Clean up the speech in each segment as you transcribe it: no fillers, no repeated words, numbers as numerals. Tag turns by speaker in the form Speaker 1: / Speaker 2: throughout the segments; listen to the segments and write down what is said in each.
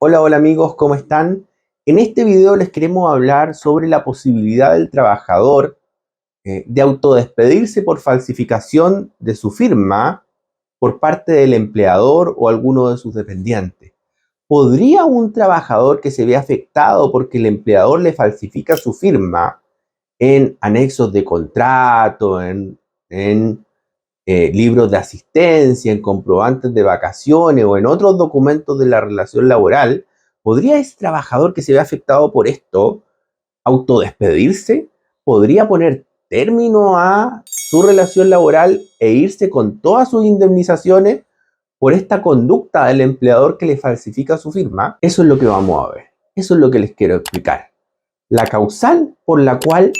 Speaker 1: Hola, hola amigos, ¿cómo están? En este video les queremos hablar sobre la posibilidad del trabajador de autodespedirse por falsificación de su firma por parte del empleador o alguno de sus dependientes. ¿Podría un trabajador que se ve afectado porque el empleador le falsifica su firma en anexos de contrato, en libros de asistencia, en comprobantes de vacaciones o en otros documentos de la relación laboral, ¿podría ese trabajador que se ve afectado por esto autodespedirse? ¿Podría poner término a su relación laboral e irse con todas sus indemnizaciones por esta conducta del empleador que le falsifica su firma? Eso es lo que vamos a ver. Eso es lo que les quiero explicar. La causal por la cual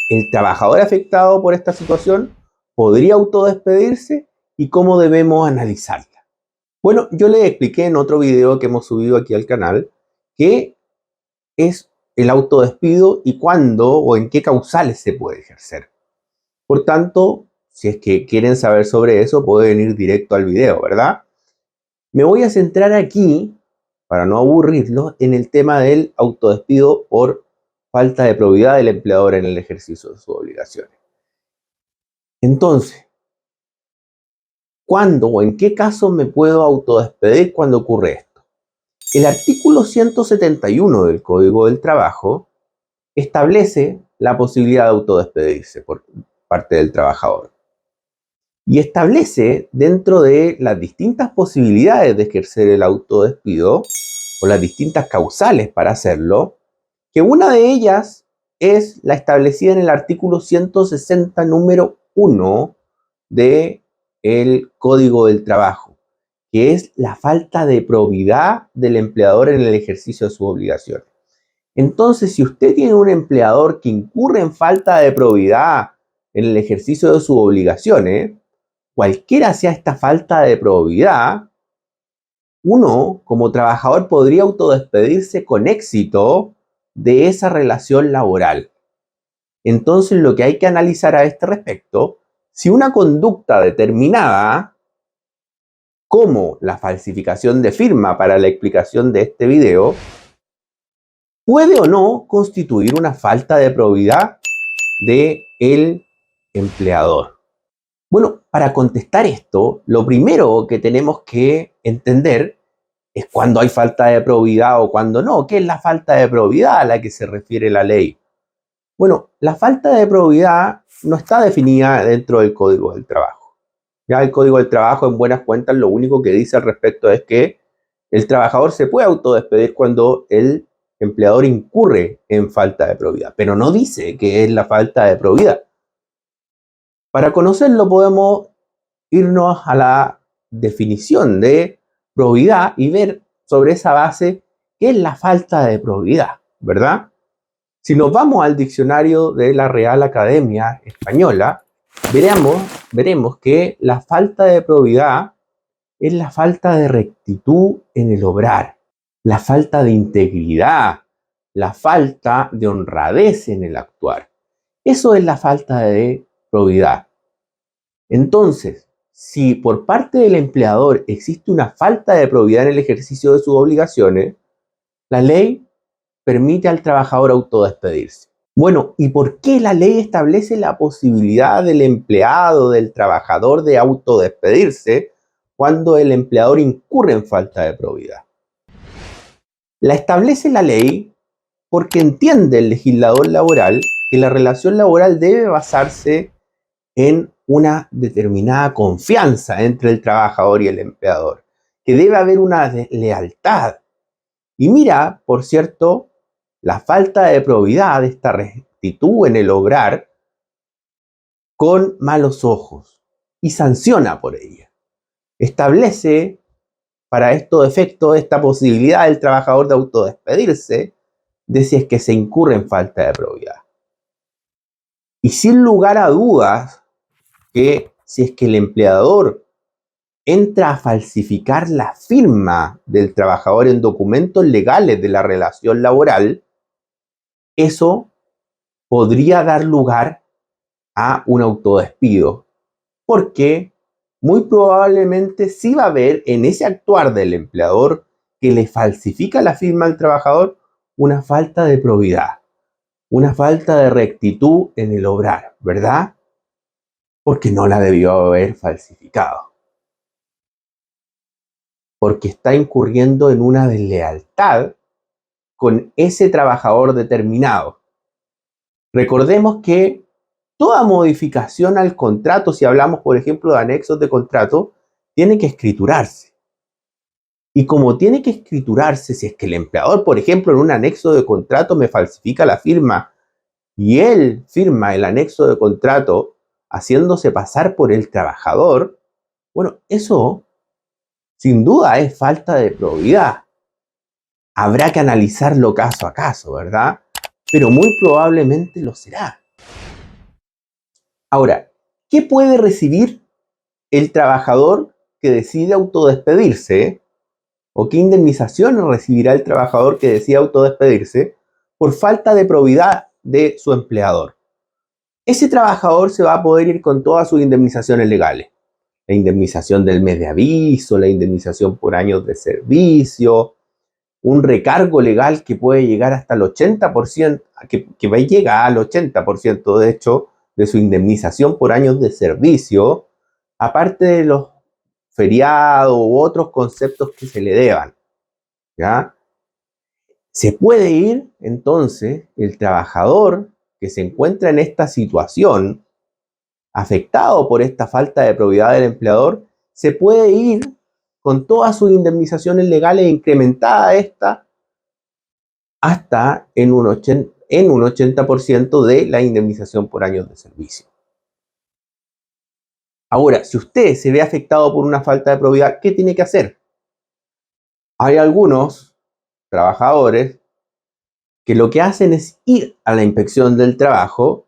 Speaker 1: el trabajador afectado por esta situación podría autodespedirse y cómo debemos analizarla. Bueno, yo les expliqué en otro video que hemos subido aquí al canal qué es el autodespido y cuándo o en qué causales se puede ejercer. Por tanto, si es que quieren saber sobre eso, pueden ir directo al video, ¿verdad? Me voy a centrar aquí, para no aburrirlos, en el tema del autodespido por falta de probidad del empleador en el ejercicio de sus obligaciones. Entonces, ¿cuándo o en qué caso me puedo autodespedir cuando ocurre esto? El artículo 171 del Código del Trabajo establece la posibilidad de autodespedirse por parte del trabajador y establece dentro de las distintas posibilidades de ejercer el autodespido o las distintas causales para hacerlo, que una de ellas es la establecida en el artículo 160 número 1 de el Código del Trabajo, que es la falta de probidad del empleador en el ejercicio de sus obligaciones. Entonces, si usted tiene un empleador que incurre en falta de probidad en el ejercicio de sus obligaciones, cualquiera sea esta falta de probidad, uno como trabajador podría autodespedirse con éxito de esa relación laboral. Entonces, lo que hay que analizar a este respecto, si una conducta determinada, como la falsificación de firma para la explicación de este video, puede o no constituir una falta de probidad del empleador. Bueno, para contestar esto, lo primero que tenemos que entender es cuando hay falta de probidad o cuando no. ¿Qué es la falta de probidad a la que se refiere la ley? Bueno, la falta de probidad no está definida dentro del Código del Trabajo. Ya el Código del Trabajo, en buenas cuentas, lo único que dice al respecto es que el trabajador se puede autodespedir cuando el empleador incurre en falta de probidad, pero no dice que es la falta de probidad. Para conocerlo podemos irnos a la definición de probidad y ver sobre esa base qué es la falta de probidad, ¿verdad? Si nos vamos al diccionario de la Real Academia Española, veremos que la falta de probidad es la falta de rectitud en el obrar, la falta de integridad, la falta de honradez en el actuar. Eso es la falta de probidad. Entonces, si por parte del empleador existe una falta de probidad en el ejercicio de sus obligaciones, la ley permite al trabajador autodespedirse. Bueno, ¿y por qué la ley establece la posibilidad del empleado, del trabajador, de autodespedirse cuando el empleador incurre en falta de probidad? La establece la ley porque entiende el legislador laboral que la relación laboral debe basarse en una determinada confianza entre el trabajador y el empleador, que debe haber una lealtad. Y mira, por cierto, la falta de probidad, esta rectitud en el obrar, con malos ojos y sanciona por ella. Establece para estos efectos esta posibilidad del trabajador de autodespedirse de si es que se incurre en falta de probidad. Y sin lugar a dudas que si es que el empleador entra a falsificar la firma del trabajador en documentos legales de la relación laboral, eso podría dar lugar a un autodespido, porque muy probablemente sí va a haber en ese actuar del empleador que le falsifica la firma al trabajador? Una falta de probidad, una falta de rectitud en el obrar, ¿verdad? Porque no la debió haber falsificado. Porque está incurriendo en una deslealtad con ese trabajador determinado. Recordemos que toda modificación al contrato, si hablamos por ejemplo de anexos de contrato, tiene que escriturarse. Y como tiene que escriturarse, si es que el empleador, por ejemplo, en un anexo de contrato me falsifica la firma y él firma el anexo de contrato haciéndose pasar por el trabajador, bueno, eso sin duda es falta de probidad. Habrá que analizarlo caso a caso, ¿verdad? Pero muy probablemente lo será. Ahora, ¿qué puede recibir el trabajador que decide autodespedirse? ¿O qué indemnización recibirá el trabajador que decide autodespedirse por falta de probidad de su empleador? Ese trabajador se va a poder ir con todas sus indemnizaciones legales. La indemnización del mes de aviso, la indemnización por años de servicio, un recargo legal que puede llegar hasta el 80%, que llega al 80% de hecho de su indemnización por años de servicio, aparte de los feriados u otros conceptos que se le deban, ¿ya? Se puede ir entonces el trabajador que se encuentra en esta situación, afectado por esta falta de probidad del empleador, se puede ir con todas sus indemnizaciones legales incrementada esta hasta en un 80% de la indemnización por años de servicio. Ahora, si usted se ve afectado por una falta de probidad, ¿qué tiene que hacer? Hay algunos trabajadores que lo que hacen es ir a la inspección del trabajo.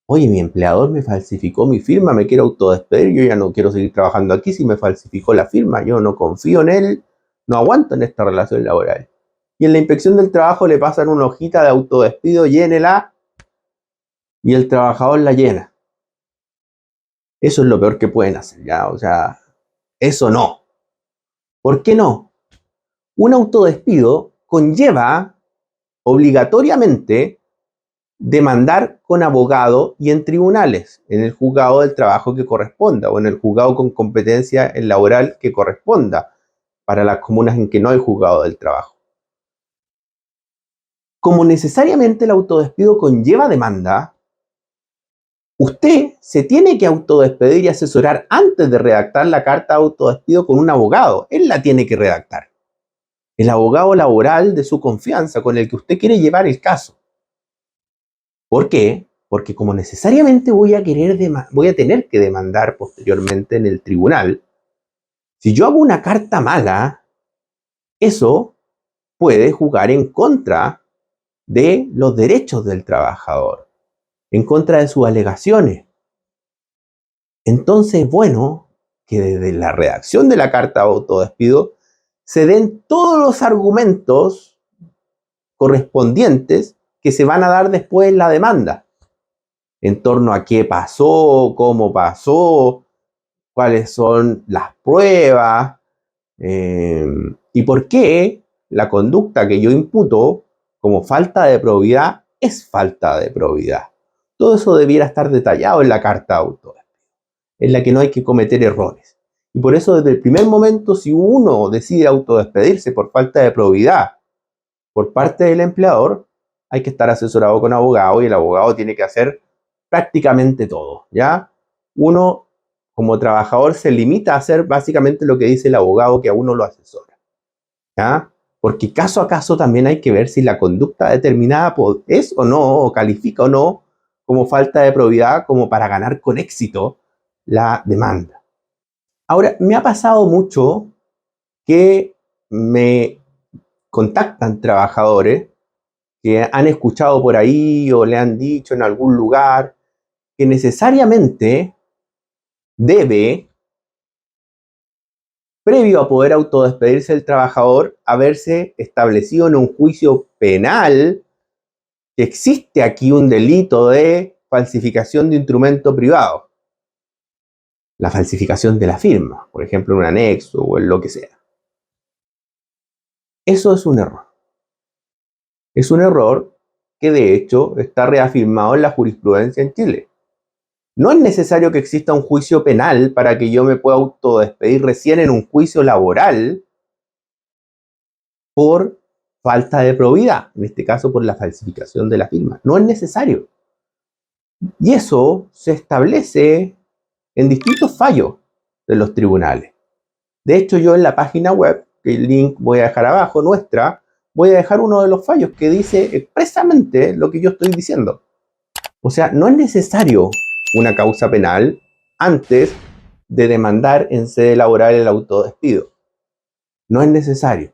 Speaker 1: Oye, mi empleador me falsificó mi firma, me quiero autodespedir, yo ya no quiero seguir trabajando aquí si me falsificó la firma, yo no confío en él, no aguanto en esta relación laboral. Y en la inspección del trabajo le pasan una hojita de autodespido, llénela, y el trabajador la llena. Eso es lo peor que pueden hacer, ¿ya? O sea, eso no. ¿Por qué no? Un autodespido conlleva obligatoriamente demandar con abogado y en tribunales, en el juzgado del trabajo que corresponda o en el juzgado con competencia laboral que corresponda para las comunas en que no hay juzgado del trabajo. Como necesariamente el autodespido conlleva demanda, usted se tiene que autodespedir y asesorar antes de redactar la carta de autodespido con un abogado. Él la tiene que redactar. El abogado laboral de su confianza con el que usted quiere llevar el caso. ¿Por qué? Porque como necesariamente voy a tener que demandar posteriormente en el tribunal, si yo hago una carta mala, eso puede jugar en contra de los derechos del trabajador, en contra de sus alegaciones. Entonces, bueno, que desde la redacción de la carta de autodespido se den todos los argumentos correspondientes que se van a dar después en la demanda, en torno a qué pasó, cómo pasó, cuáles son las pruebas y por qué la conducta que yo imputo como falta de probidad es falta de probidad. Todo eso debiera estar detallado en la carta de autodespido, en la que no hay que cometer errores. Y por eso desde el primer momento, si uno decide autodespedirse por falta de probidad por parte del empleador, hay que estar asesorado con abogado y el abogado tiene que hacer prácticamente todo, ¿ya? Uno, como trabajador, se limita a hacer básicamente lo que dice el abogado que a uno lo asesora, ¿ya? Porque caso a caso también hay que ver si la conducta determinada es o no, o califica o no como falta de probidad, como para ganar con éxito la demanda. Ahora, me ha pasado mucho que me contactan trabajadores que han escuchado por ahí o le han dicho en algún lugar que necesariamente debe, previo a poder autodespedirse el trabajador, haberse establecido en un juicio penal que existe aquí un delito de falsificación de instrumento privado. La falsificación de la firma, por ejemplo, en un anexo o en lo que sea. Eso es un error. Es un error que de hecho está reafirmado en la jurisprudencia en Chile. No es necesario que exista un juicio penal para que yo me pueda autodespedir recién en un juicio laboral por falta de probidad, en este caso por la falsificación de la firma. No es necesario. Y eso se establece en distintos fallos de los tribunales. De hecho, yo en la página web, que el link voy a dejar abajo, nuestra, voy a dejar uno de los fallos que dice expresamente lo que yo estoy diciendo. O sea, no es necesario una causa penal antes de demandar en sede laboral el autodespido. No es necesario,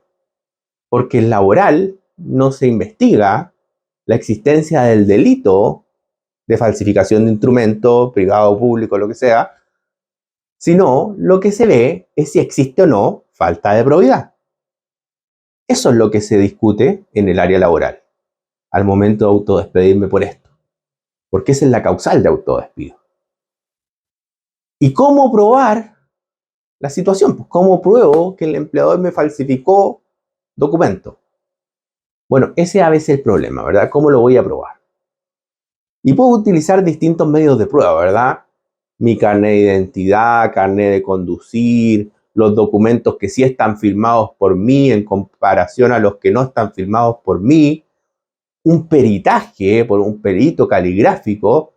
Speaker 1: porque en laboral no se investiga la existencia del delito de falsificación de instrumento, privado o público, lo que sea, sino lo que se ve es si existe o no falta de probidad. Eso es lo que se discute en el área laboral, al momento de autodespedirme por esto, porque esa es la causal de autodespido. ¿Y cómo probar la situación? Pues, ¿cómo pruebo que el empleador me falsificó documento? Bueno, ese a veces es el problema, ¿verdad? ¿Cómo lo voy a probar? Y puedo utilizar distintos medios de prueba, ¿verdad? Mi carnet de identidad, carnet de conducir, los documentos que sí están firmados por mí en comparación a los que no están firmados por mí, un peritaje por un perito caligráfico,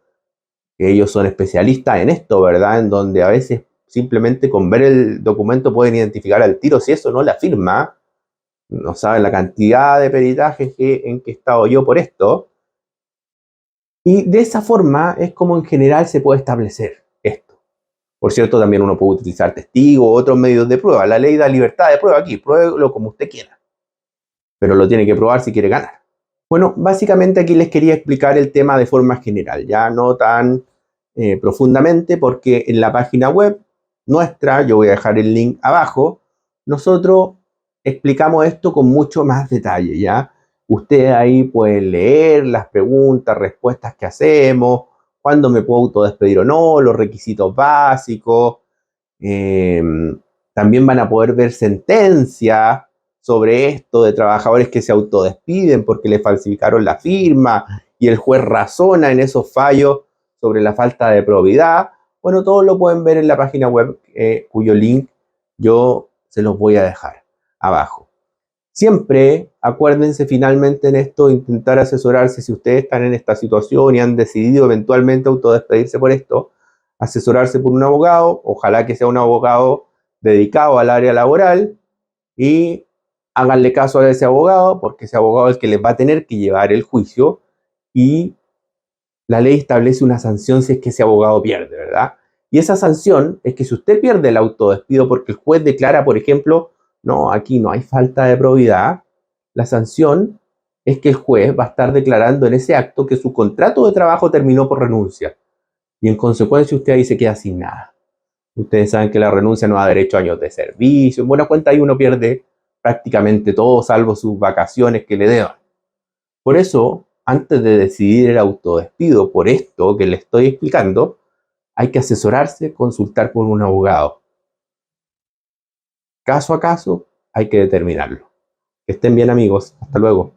Speaker 1: que ellos son especialistas en esto, ¿verdad? En donde a veces simplemente con ver el documento pueden identificar al tiro si eso no la firma. No saben la cantidad de peritajes en que he estado yo por esto. Y de esa forma es como en general se puede establecer esto. Por cierto, también uno puede utilizar testigos, otros medios de prueba. La ley da libertad de prueba aquí, pruébelo como usted quiera. Pero lo tiene que probar si quiere ganar. Bueno, básicamente aquí les quería explicar el tema de forma general, ya no tan profundamente, porque en la página web nuestra, yo voy a dejar el link abajo, nosotros explicamos esto con mucho más detalle, ¿ya? Ustedes ahí pueden leer las preguntas, respuestas que hacemos, cuándo me puedo autodespedir o no, los requisitos básicos. eh, También van a poder ver sentencias sobre esto de trabajadores que se autodespiden porque le falsificaron la firma y el juez razona en esos fallos sobre la falta de probidad. Bueno, todo lo pueden ver en la página web cuyo link yo se los voy a dejar abajo. Siempre acuérdense finalmente en esto, intentar asesorarse si ustedes están en esta situación y han decidido eventualmente autodespedirse por esto, asesorarse por un abogado, ojalá que sea un abogado dedicado al área laboral y háganle caso a ese abogado porque ese abogado es el que les va a tener que llevar el juicio y la ley establece una sanción si es que ese abogado pierde, ¿verdad? Y esa sanción es que si usted pierde el autodespido porque el juez declara, por ejemplo, no, aquí no hay falta de probidad, la sanción es que el juez va a estar declarando en ese acto que su contrato de trabajo terminó por renuncia. Y en consecuencia usted ahí se queda sin nada. Ustedes saben que la renuncia no da derecho a años de servicio. En buena cuenta ahí uno pierde prácticamente todo, salvo sus vacaciones que le deban. Por eso, antes de decidir el autodespido por esto que le estoy explicando, hay que asesorarse, consultar con un abogado. Caso a caso, hay que determinarlo. Que estén bien, amigos. Hasta luego.